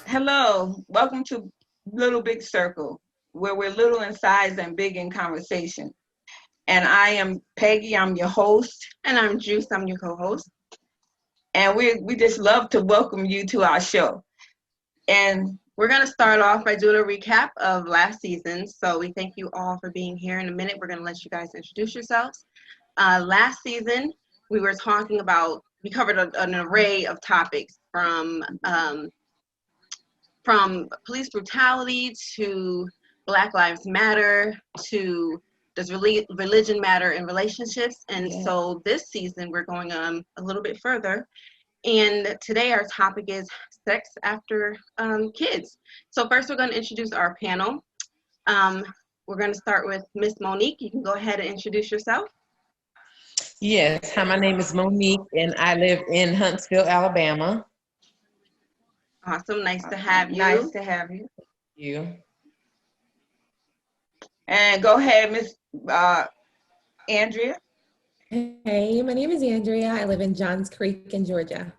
Hello, welcome to Little Big Circle, where we're little in size and big in conversation. And I am Peggy, I'm your host. And I'm Juice, I'm your co-host. And we just love to welcome you to our show. And we're going to start off by doing a recap of last season. So we thank you all for being here. In a minute, we're going to let you guys introduce yourselves. Last season, we were talking about, we covered an array of topics from police brutality to Black Lives Matter to does religion matter in relationships. And so this season we're going a little bit further. And today our topic is sex after kids. So first we're going to introduce our panel. We're going to start with Miss Monique. You can go ahead and introduce yourself. Yes, hi, my name is Monique and I live in Huntsville, Alabama. Awesome. Nice to have you. Nice to have you. Thank you. And go ahead, Miss Andrea. Hey, my name is Andrea. I live in Johns Creek in Georgia.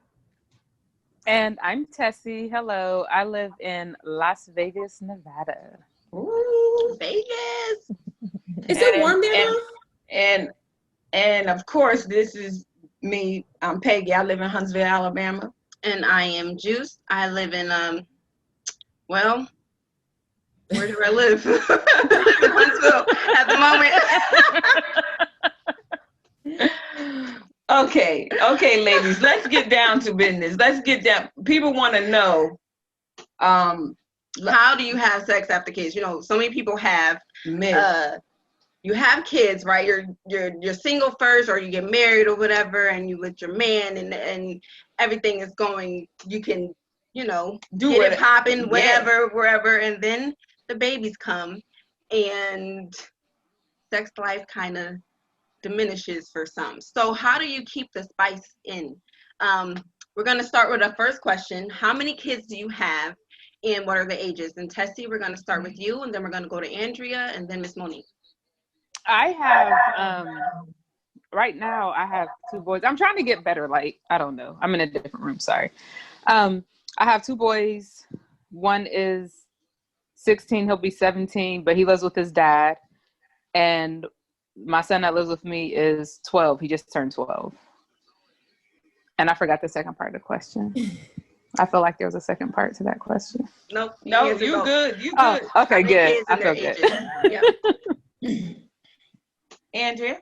And I'm Tessie. Hello. I live in Las Vegas, Nevada. Ooh, Vegas. Is it warm there now? And of course, this is me. I'm Peggy. I live in Huntsville, Alabama. And I am Juice. I live in, well, where do I live? I live in Huntsville at the moment. Okay, ladies, let's get down to business. Let's get down. People want to know. How do you have sex after kids? You know, so many people have, you have kids, right? You're single first, or you get married or whatever, and you with your man, and everything is going. You can, you know, get it popping, whatever, wherever, and then the babies come, and sex life kind of diminishes for some. So how do you keep the spice in? We're going to start with our first question. How many kids do you have, and what are the ages? And Tessie, we're going to start with you, and then we're going to go to Andrea, and then Miss Monique. I have, right now, I have 2 boys. I'm trying to get better. Like, I don't know. I'm in a different room. Sorry. I have 2 boys. One is 16. He'll be 17, but he lives with his dad. And my son that lives with me is 12. He just turned 12. And I forgot the second part of the question. I feel like there was a second part to that question. Nope. No, you good. You Oh, good. okay, good. I feel good. Yeah. Andrea?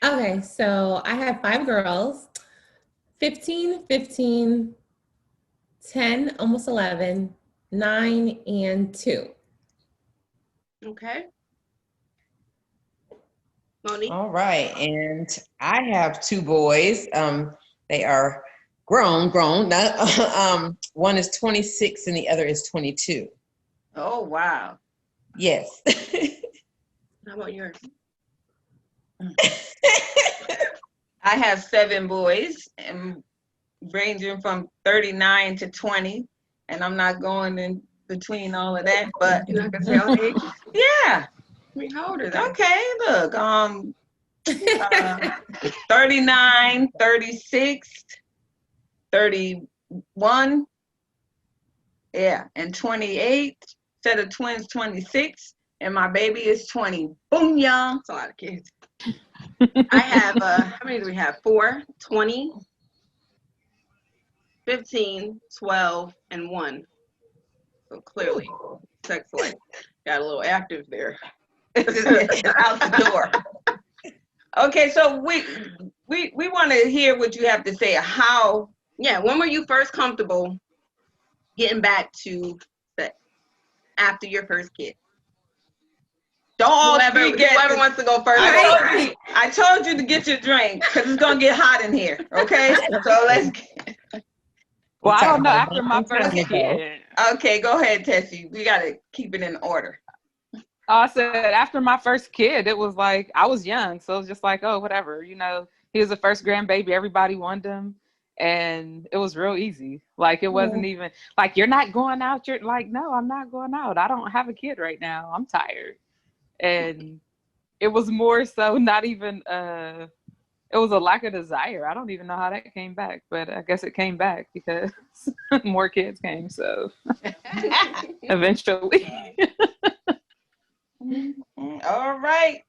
Okay, so I have 5 girls, 15, 10, almost 11, 9, and 2. Okay. Monique? All right, and I have 2 boys. They are grown. One is 26 and the other is 22. Oh, wow. Yes. How about yours? I have 7 boys, and ranging from 39 to 20, and I'm not going in between all of that, but You're not going to say all the ages? yeah. I mean, how old are they? Okay, look, 39, 36, 31, yeah, and 28, set of twins, 26, and my baby is 20. Boom, y'all. That's a lot of kids. I have, how many do we have? 4, 20, 15, 12, and 1. So clearly, sex life got a little active there. Out the door. Okay, so we want to hear what you have to say. How? Yeah, when were you first comfortable getting back to sex after your first kid? Don't whoever wants to go first. I told you to get your drink because it's gonna get hot in here. Okay, so let's. Well, I don't know. After my first kid. Okay, go ahead, Tessie. We gotta keep it in order. I said after my first kid, it was like I was young, so it was just like, oh, whatever. You know, he was the first grandbaby. Everybody wanted him, and it was real easy. Like it wasn't even like you're not going out. You're like, no, I'm not going out. I don't have a kid right now. I'm tired. And it was more so not even it was a lack of desire. I don't even know how that came back, but I guess it came back because more kids came, so eventually. All right,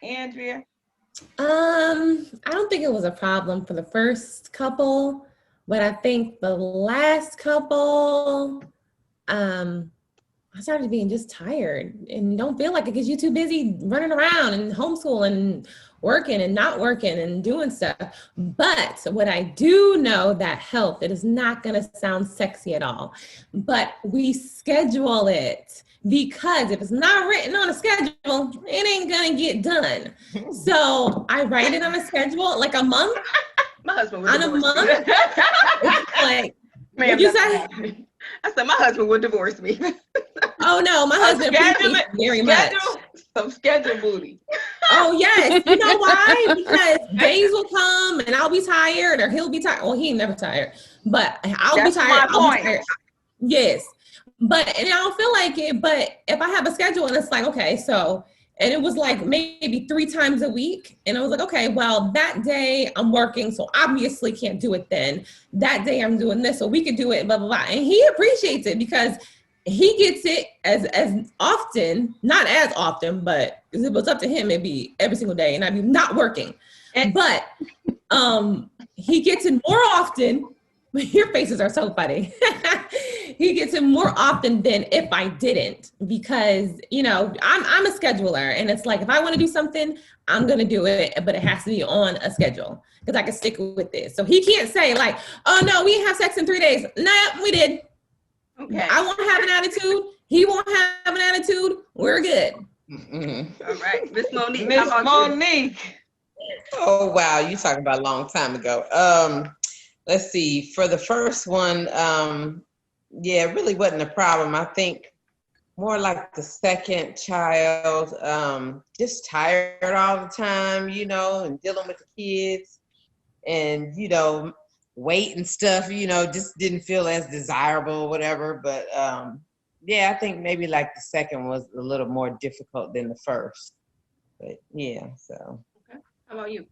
Andrea. I don't think it was a problem for the first couple, but I think the last couple, I started being just tired and don't feel like it because you're too busy running around and homeschooling and working and not working and doing stuff. But what I do know that helped, it is not going to sound sexy at all, but we schedule it. Because if it's not written on a schedule, it ain't gonna get done. So I write it on a schedule, like a month. My husband would on a divorce month. me. It's like, Ma'am, what'd you that's say? not happening. I said my husband would divorce me. Oh no, my husband appreciates it very much. Some schedule booty. Oh yes, you know why? Because days will come and I'll be tired, or he'll be tired. Well, he ain't never tired, but I'll be tired. I'll be tired. Yes. But, and I don't feel like it, but if I have a schedule and it's like, okay, so, and it was like maybe 3 times a week. And I was like, okay, well, that day I'm working, so obviously can't do it then. That day I'm doing this, so we could do it, blah, blah, blah. And he appreciates it because he gets it as often, not as often, but if it was up to him, it'd be every single day and I'd be not working. But he gets it more often. Your faces are so funny. He gets it more often than if I didn't, because, you know, I'm a scheduler and it's like, if I want to do something, I'm going to do it, but it has to be on a schedule because I can stick with this. So he can't say like, oh no, we didn't have sex in 3 days. Nah, we did. Okay. I won't have an attitude. He won't have an attitude. We're good. Mm-hmm. All right. Miss Monique. Miss Monique. Oh, wow. You talking about a long time ago. Let's see. For the first one, yeah, it really wasn't a problem. I think more like the second child, just tired all the time, you know, and dealing with the kids and, you know, weight and stuff, you know, just didn't feel as desirable or whatever. But yeah, I think maybe like the second was a little more difficult than the first. But yeah, so. Okay. How about you?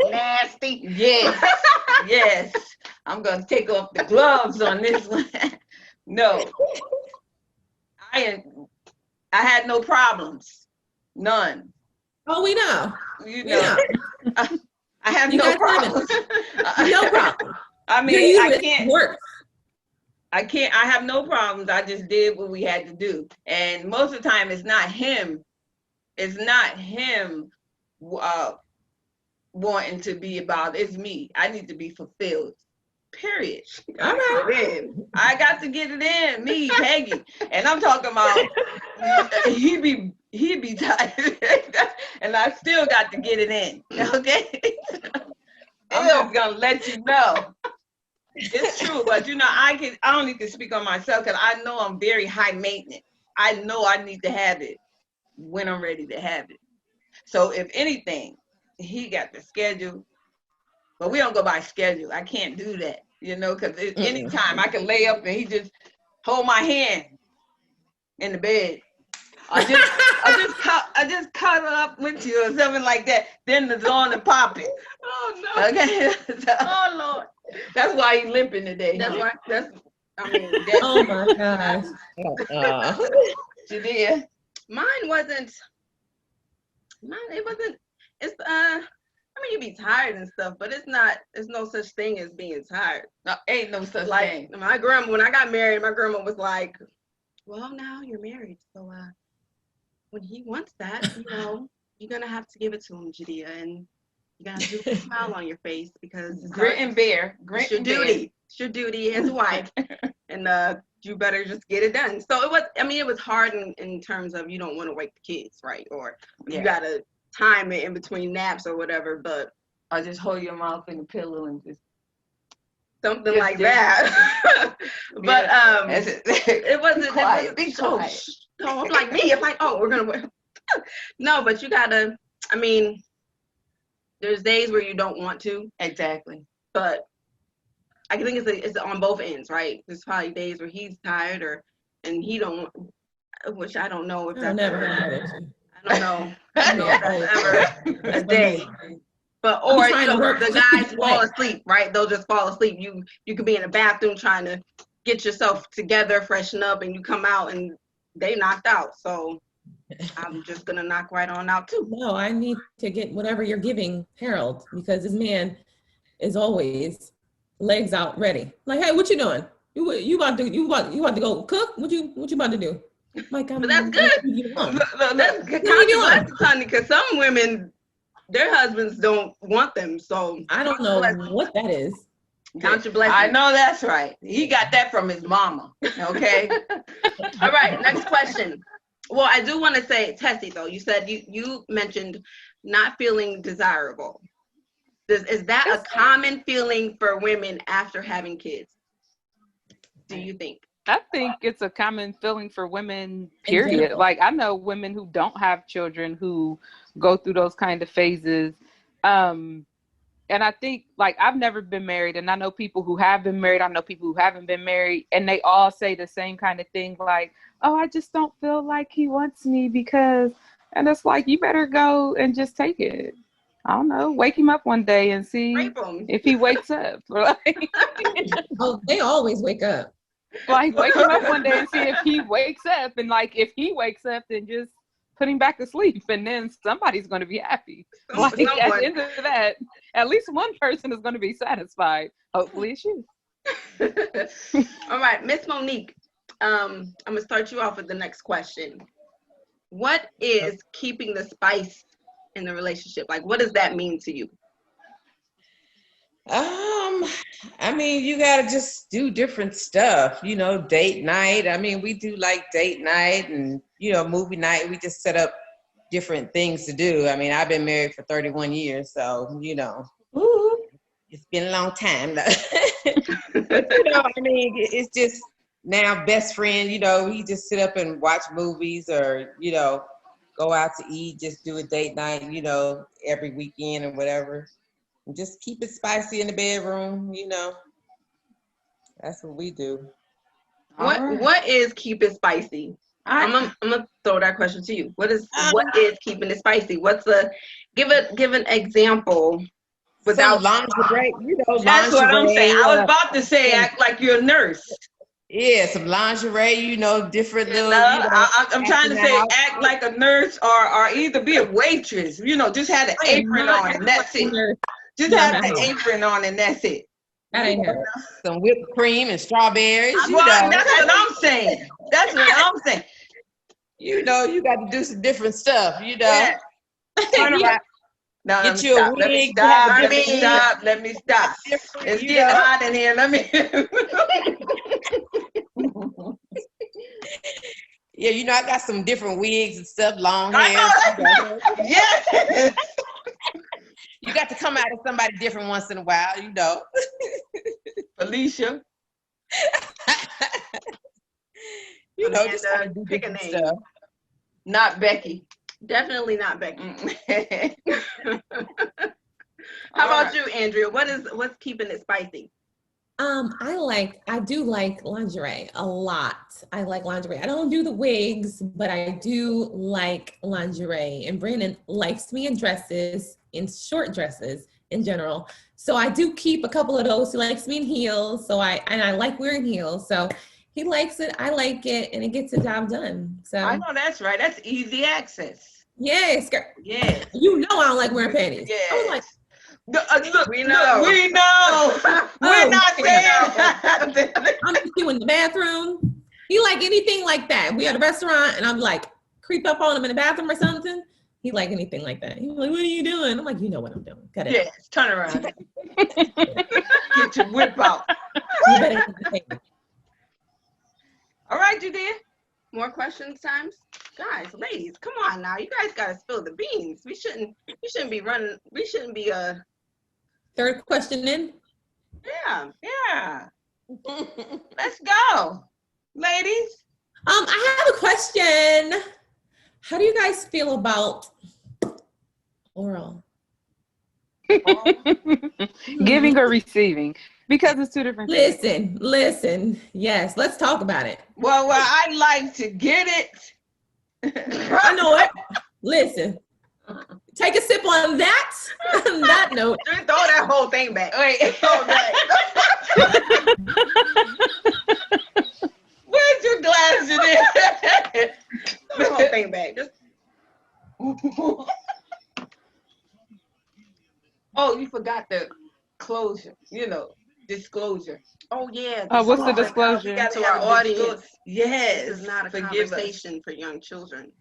Nasty. Yes. Yes. I'm going to take off the gloves on this one. No. I had no problems. None. Oh, we know. You know. I have no problems. No problem. I mean, I can't work. I have no problems. I just did what we had to do. And most of the time it's not him. It's not him wanting to be about it. It's me. I need to be fulfilled. Period. All right. I got to get it in. Me, Peggy. And I'm talking about he be tired. And I still got to get it in. Okay? I'm just gonna let you know. It's true, but you know, I don't need to speak on myself because I know I'm very high maintenance. I know I need to have it when I'm ready to have it. So if anything, he got the schedule, but we don't go by schedule. I can't do that, you know, because anytime I can lay up and he just hold my hand in the bed. I just cuddle up with you or something like that. Then it's on and popping. Oh no. Okay. Oh Lord. That's why he's limping today. That's why. Oh my gosh. She did. Mine wasn't. It wasn't. It's I mean, you be tired and stuff, but it's not. There's no such thing as being tired. No, ain't no such like, thing. My grandma, when I got married, my grandma was like, "Well, now you're married, so when he wants that, you know, you're gonna have to give it to him, Judea, and you gotta do a smile on your face because it's grit and bear. It's your duty. It's your duty as a wife, and you better just get it done." So it was. I mean, it was hard in terms of you don't want to wake the kids, right? Or you gotta time it in between naps or whatever. But or just hold your mouth in the pillow and just something like that. But it wasn't quiet. Be quiet. No, I'm like me. It's like, oh, we're gonna. No, but you gotta. I mean, there's days where you don't want to. Exactly. But I think it's on both ends, right? There's probably days where he's tired, and he don't, which I don't know if I'll that's never have that issue. I don't know. I don't know if that's ever a day. But I'll be or trying to work the just to guys get fall away. asleep, right? They'll just fall asleep. You could be in the bathroom trying to get yourself together, freshen up, and you come out and they knocked out. So I'm just gonna knock right on out too. No, I need to get whatever you're giving Harold, because this man is always legs out, ready. Like, hey, what you doing? You about to go cook? What you about to do? Like, But that's good. That's count your blessings, honey, because some women, their husbands don't want them. So I don't know what that is. Count your blessings. I know that's right. He got that from his mama. Okay. All right. Next question. Well, I do want to say, Tessie, though, you said you mentioned not feeling desirable. Is that a common feeling for women after having kids? Do you think? I think it's a common feeling for women, period. Like, I know women who don't have children who go through those kind of phases. And I think, like, I've never been married, and I know people who have been married. I know people who haven't been married, and they all say the same kind of thing, like, oh, I just don't feel like he wants me because, and it's like, you better go and just take it. I don't know, wake him up one day and see if he wakes up. Like, oh, they always wake up. Like, wake him up one day and see if he wakes up, and like, if he wakes up, then just put him back to sleep, and then somebody's going to be happy. Like, at the end of that, at least one person is going to be satisfied. Hopefully it's you. All right, Miss Monique, I'm going to start you off with the next question. What is keeping the spice in the relationship? Like, what does that mean to you? I mean, you gotta just do different stuff, you know, date night. I mean, we do like date night and, you know, movie night. We just set up different things to do. I mean, I've been married for 31 years, so, you know, it's been a long time. But, you know, I mean, it's just now best friend, you know, we just sit up and watch movies or, you know, go out to eat, just do a date night, you know, every weekend or whatever. And just keep it spicy in the bedroom, you know. That's what we do. What is keep it spicy? I'm gonna throw that question to you. What is keeping it spicy? What's the give an example without lingerie? You know, that's what I'm saying. I was about to say, act like you're a nurse. Yeah, some lingerie, you know, different little. I'm trying to say, act like a nurse or either be a waitress. You know, just have an apron on and that's it. Just have the apron on and that's it. That ain't her. Some whipped cream and strawberries. Well, that's what I'm saying. That's what I'm saying. You know, you got to do some different stuff, you know. Yeah. Turn around. No, get you a wig. Let me stop. It's getting hot in here. Let me. Yeah, you know, I got some different wigs and stuff, long hair. Yes. You got to come out as somebody different once in a while, you know. Felicia. You know, just kind of do pick a different name. stuff. Not Becky. Definitely not Becky. How about you, Andrea? What's keeping it spicy? I do like lingerie a lot. I like lingerie. I don't do the wigs, but I do like lingerie. And Brandon likes me in dresses, in short dresses in general. So I do keep a couple of those. He likes me in heels. So I like wearing heels. So he likes it. I like it, and it gets the job done. So I know that's right. That's easy access. Yes. Yeah. You know I don't like wearing panties. Yeah. I was like, look, we know. We're not saying. I'm just in the bathroom. He like anything like that. We at a restaurant and I'm like creep up on him in the bathroom or something. He like anything like that. He's like, what are you doing? I'm like, you know what I'm doing. Cut it. Yes, turn around. Get your whip out. You better all right, you did. More questions times? Guys, ladies, come on now. You guys gotta spill the beans. We shouldn't be running. We shouldn't be Third question in. Yeah. Let's go, ladies. I have a question. How do you guys feel about oral? Giving or receiving? Because it's two different things. Listen. Yes, let's talk about it. Well, I like to get it. I know it. Listen. Take a sip on that. On that note. Just throw that whole thing back. Wait. Throw it back. Where's your glass in there? Throw the whole thing back. Just... Oh, you forgot the closure. Disclosure. Oh yeah. What's the disclosure? To our audience. Yes. This is not a Forgive conversation for young children.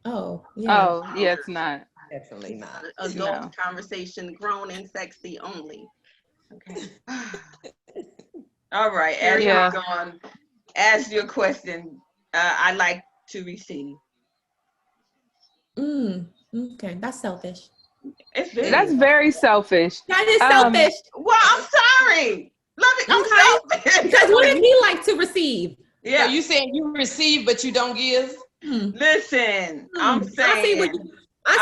Oh, yeah. Oh, yeah, it's not. Definitely not. Adult conversation, grown and sexy only. Okay. All right. As you're gone, ask your question. I like to receive. Okay, that's selfish. That's very selfish. That is selfish. Well, I'm sorry. I'm selfish. Because what if he like to receive? Yeah. So you saying you receive but you don't give? Listen, I'm saying. I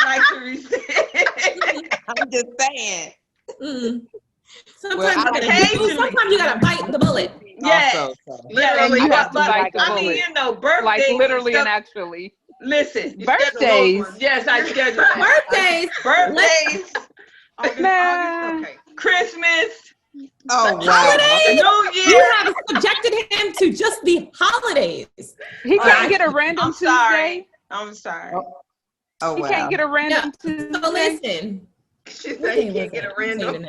like to receive. I'm just saying. Sometimes you gotta bite the bullet. Yes. Literally, you have to bite the bullet. I mean, birthdays. Like literally and actually. Listen. Birthdays. Yes, I schedule Birthdays. August, Christmas. Oh, wow. Holidays. New Year. You have subjected him to just the holidays. He can't get a random Tuesday. I'm sorry. Oh, wow. He can't get a random Tuesday. So listen. She said he can't get a random.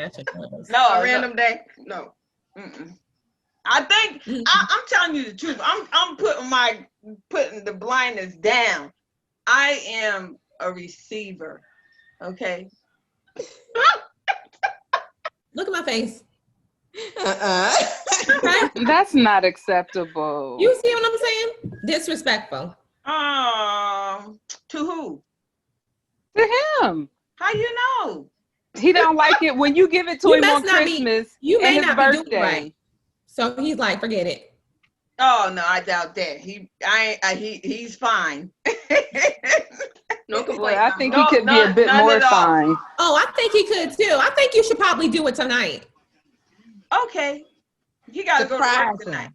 No, a random day. No. I think I'm telling you the truth. I'm putting the blindness down. I am a receiver. Okay. Look at my face. That's not acceptable. You see what I'm saying? Disrespectful. To who? To him. How you know? He don't like it when you give it to him on Christmas and his birthday. Right. So he's like, forget it. Oh no, I doubt that. He's fine. No complaint. I think he could be a bit more fine. Oh, I think he could too. I think you should probably do it tonight. Okay. He gotta go to work tonight.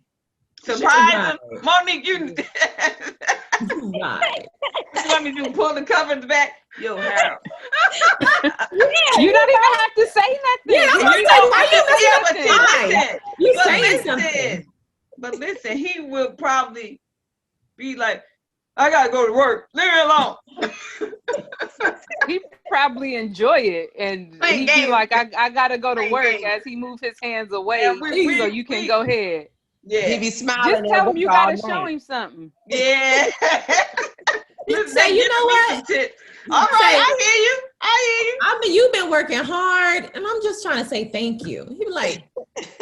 Surprise him. Right. Monique, you Right. you want me to pull the covers back? Yo, Harold. You don't even have to say nothing. Yeah, you saying something. But listen, he will probably be like, I gotta go to work. Leave me alone. He probably enjoy it, and he'd be like, I gotta go to work as he move his hands away, so you can go ahead. Yeah, he be smiling. Just tell him you gotta show him something. Yeah. Say, you know what? All right, I hear you. I mean, you've been working hard, and I'm just trying to say thank you. He'd be like,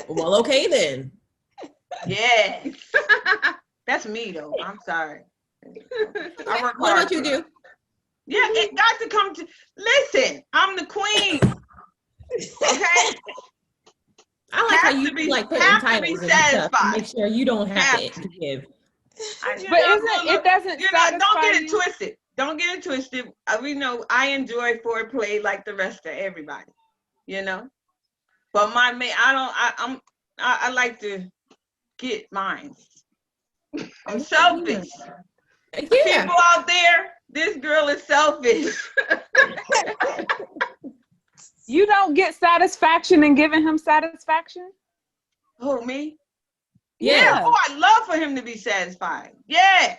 well, okay then. Yeah. That's me though. I'm sorry. I work what hard. about you do? Yeah, it got to come to. Listen, I'm the queen. Okay. I like how you like putting titles and stuff to make sure you don't have to give. But it doesn't satisfy don't get it you? twisted. Don't get it twisted. We know I enjoy foreplay like the rest of everybody, But my man, I like to get mine. I'm selfish. Yeah. People out there, this girl is selfish. You don't get satisfaction in giving him satisfaction? Who, me? Yeah. Oh, I love for him to be satisfied. Yes.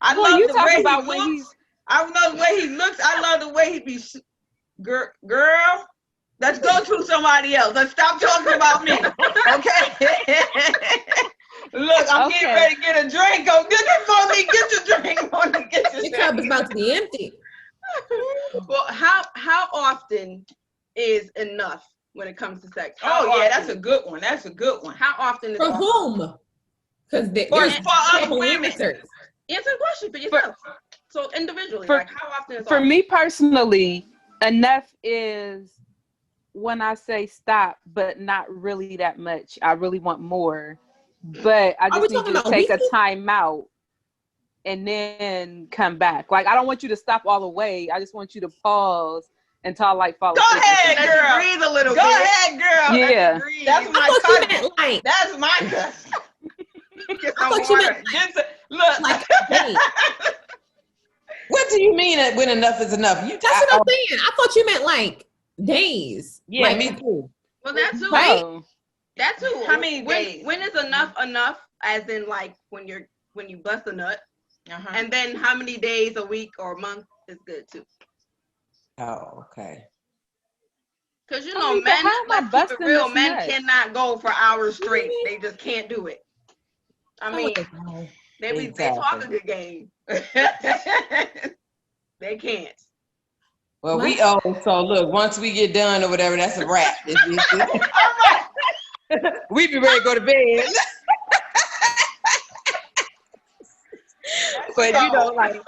I love you the talk way about he when looks. I love the way he looks. I love the way he be. Girl, let's go to somebody else. Let's stop talking about me. Okay? Look, I'm getting ready to get a drink. Go get it, Monique. Get your drink, Monique. Get your Your cup is about to be empty. Well, how often is enough when it comes to sex? That's a good one. That's a good one. How often is For whom? Because for us women. Answer the question for yourself. So individually, how often is for me personally, enough is when I say stop, but not really that much. I really want more. But I just need you to take a time out and then come back. Like, I don't want you to stop all the way. I just want you to pause until I like fall Go asleep. ahead, Let girl. you breathe a little Go bit. ahead, girl. Yeah. That's I my thought you cousin. meant like. That's my cousin. Get I some thought you water. meant Look. like days. What do you mean that when enough is enough? That's what I'm saying. I thought you meant like days. Yeah, like, me too. Well, that too. Right? Oh. That too. How many days? When is enough? As in, like when you bust a nut, and then how many days a week or a month is good too. Oh, okay. Because you I know, mean, men, how am I let's keep it busting real. this Men nut? cannot go for hours straight. They just can't do it. I mean, they talk a good game. They can't. Well, we old, so look, once we get done or whatever, that's a wrap. We be ready to go to bed. But you know, like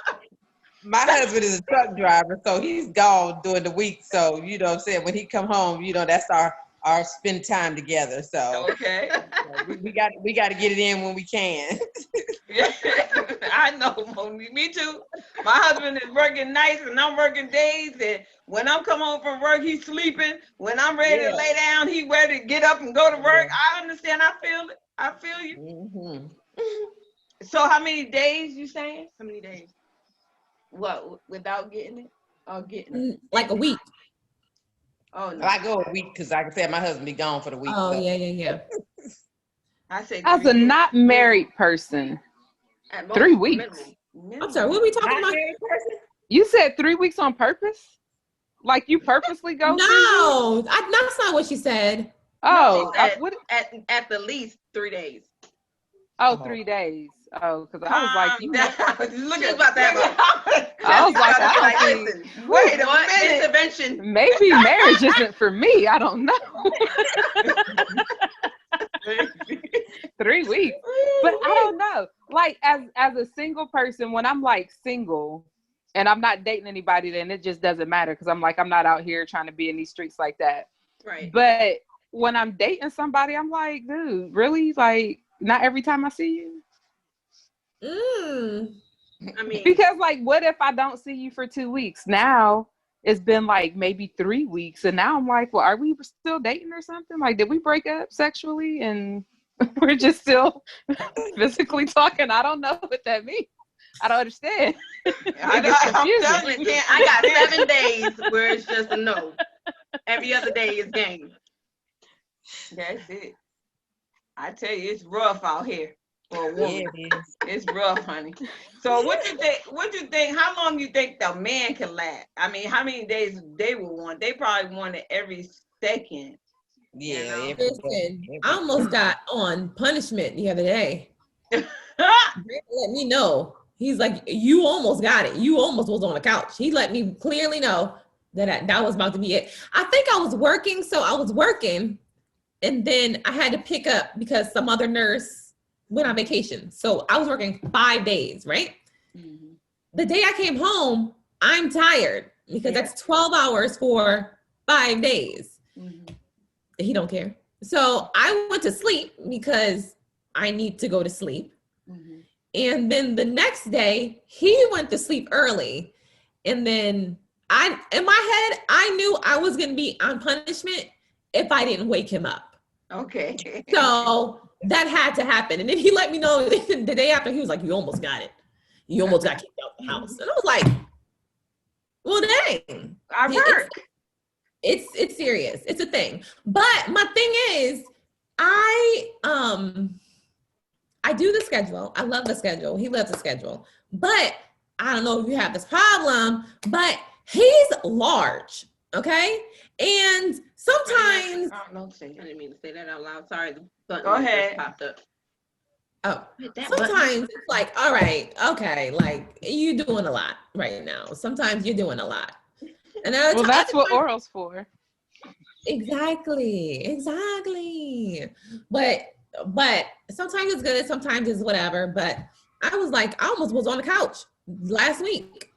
my husband is a truck driver, so he's gone during the week. So you know what I'm saying, when he come home, you know, that's our spend time together. So Okay. we got to get it in when we can. I know, Monique. Me too. My husband is working nights and I'm working days. And when I'm coming home from work, he's sleeping. When I'm ready to lay down, he's ready to get up and go to work. I understand. I feel it. I feel you. Mm-hmm. So how many days you saying? How many days? What, without getting it? Or getting it? Like a week. Oh, no. I go a week because like I said, my husband be gone for the week. Oh, so. yeah. I said As a not married person, At most, 3 weeks. minimum. I'm sorry, what are we talking about? You said 3 weeks on purpose? Like you purposely go? 3 weeks? No, that's not what she said. Oh, She said what? at the least 3 days. Oh, 3 days. Oh, because I was like, you. Look She's about that. I was like, I don't listen, think, wait a what minute. intervention? maybe marriage isn't for me. I don't know. 3 weeks, but I don't know. Like as a single person, when I'm like single and I'm not dating anybody, then it just doesn't matter because I'm like I'm not out here trying to be in these streets like that. Right. But when I'm dating somebody, I'm like, dude, really? Like not every time I see you. I mean, Because like, what if I don't see you for 2 weeks? Now it's been like maybe 3 weeks, and now I'm like, well, are we still dating or something? Like, did we break up sexually and we're just still physically talking? I don't know what that means. I don't understand. I'm telling you, I got 7 days where it's just a no. Every other day is game. That's it. I tell you, it's rough out here for a woman. Yeah, it is. It's rough, honey. So what you think? How long you think the man can last? I mean, how many days they will want? They probably want it every second. Yeah. You know? Listen, I almost got on punishment the other day. Let me know. He's like, you almost got it. You almost was on the couch. He let me clearly know that was about to be it. I think I was working, and then I had to pick up because some other nurse went on vacation. So I was working 5 days, right? Mm-hmm. The day I came home, I'm tired because that's 12 hours for 5 days. Mm-hmm. He don't care. So I went to sleep because I need to go to sleep. Mm-hmm. And then the next day, he went to sleep early. And then in my head, I knew I was going to be on punishment if I didn't wake him up. Okay. So that had to happen. And then he let me know the day after, he was like, you almost got it. You almost got kicked out the house. And I was like, well, dang. I've heard. It's serious. It's a thing. But my thing is, I do the schedule. I love the schedule. He loves the schedule. But I don't know if you have this problem, but he's large, okay? And sometimes I didn't mean to say that out loud. Sorry, the button Go ahead. popped up. Oh, sometimes it's like, all right, okay, like you're doing a lot right now. Sometimes you're doing a lot. And well, that's what oral's for. Exactly. But sometimes it's good, sometimes it's whatever. But I was like, I almost was on the couch last week.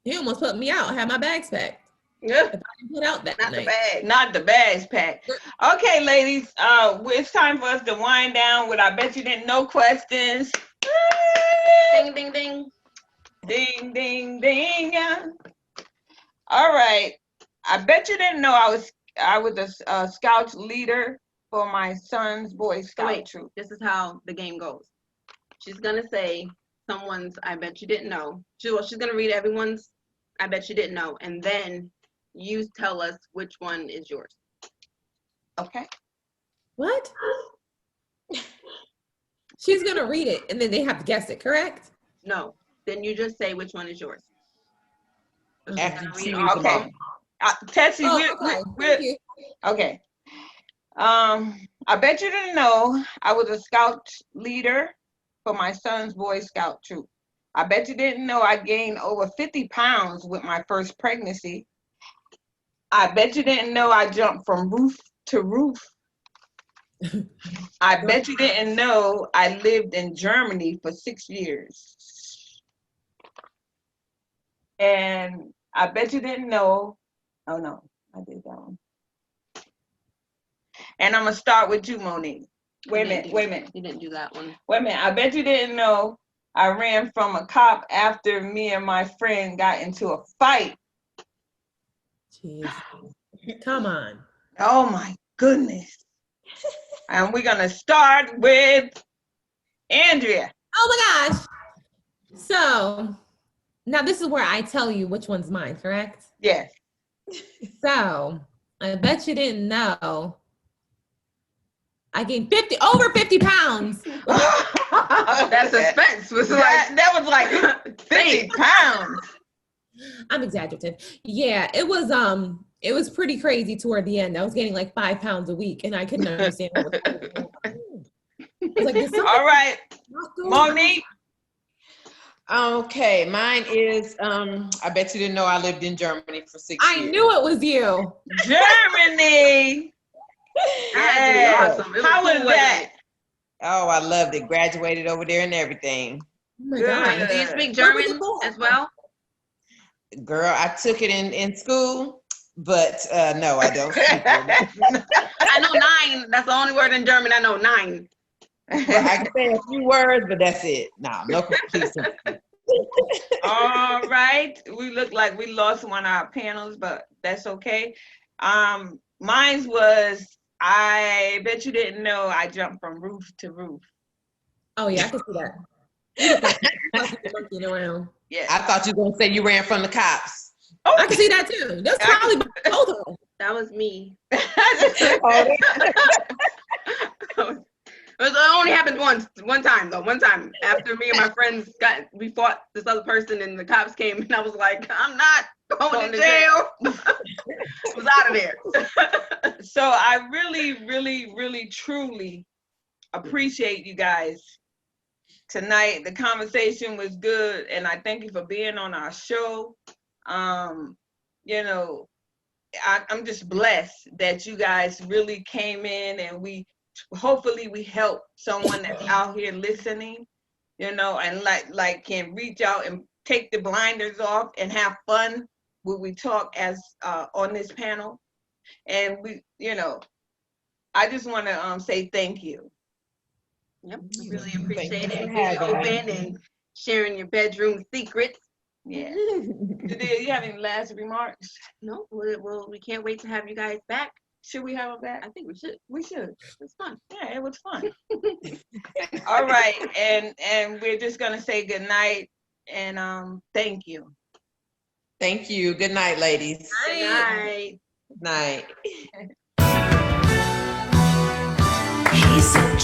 He almost put me out. I had my bags packed. Yeah. If I didn't put out that Not night. the bag. Not the bags packed. Okay, ladies. It's time for us to wind down with I bet you didn't know questions. Ding, ding, ding. Ding, ding, ding. Yeah. All right. I bet you didn't know I was a scout leader for my son's Boy Scout troop. This is how the game goes. She's gonna say someone's I bet you didn't know. She's gonna read everyone's I bet you didn't know, and then you tell us which one is yours. Okay. What? She's gonna read it, and then they have to guess it, correct? No. Then you just say which one is yours. After she read Okay. Tessie, okay. I bet you didn't know I was a scout leader for my son's Boy Scout troop. I bet you didn't know I gained over 50 pounds with my first pregnancy. I bet you didn't know I jumped from roof to roof. I bet you didn't know I lived in Germany for 6 years. And I bet you didn't know, oh no, I did that one. And I'm gonna start with you, Monique. Wait a minute. You didn't do that one. Wait a minute. I bet you didn't know I ran from a cop after me and my friend got into a fight. Jeez. Come on. Oh my goodness. And we're gonna start with Andrea. Oh my gosh. So now this is where I tell you which one's mine, correct? Yes. So I bet you didn't know I gained over 50 pounds. That suspense was that was like 50 pounds. I'm exaggerative. Yeah, it was pretty crazy toward the end. I was gaining like 5 pounds a week, and I couldn't understand what was going on. I was like, all right, Monique. Okay, mine is, I bet you didn't know I lived in Germany for 6 years. I knew it was you. Germany. Yeah. Awesome. How was that? Oh, I loved it. Graduated over there and everything. Oh my God. Do you speak German as well? Girl, I took it in school, but no, I don't speak it. I know 9. That's the only word in German I know, 9. Well, I can say a few words, but that's it. No complete sentence. All right. We look like we lost one of our panels, but that's okay. Mine was, I bet you didn't know I jumped from roof to roof. Oh yeah, I can see that. Around. Yeah. I thought you were going to say you ran from the cops. Oh, I can see that too. That's probably both of them. That was me. It only happened one time though. One time after me and my friends we fought this other person and the cops came and I was like, I'm not going to jail. I was out of there. So I really, really, really, truly appreciate you guys tonight. The conversation was good, and I thank you for being on our show. You know, I'm just blessed that you guys really came in, and hopefully we help someone that's out here listening, you know, and like can reach out and take the blinders off and have fun when we talk as on this panel. And we, you know, I just want to say thank you. Yep, really appreciate it being open and sharing your bedroom secrets. Yeah. Do you have any last remarks? No, well, we can't wait to have you guys back. Should we have them back? I think we should. We should. It's fun. Yeah, it was fun. All right, and we're just gonna say good night and thank you. Thank you. Good night, ladies. Good night. Night. He's so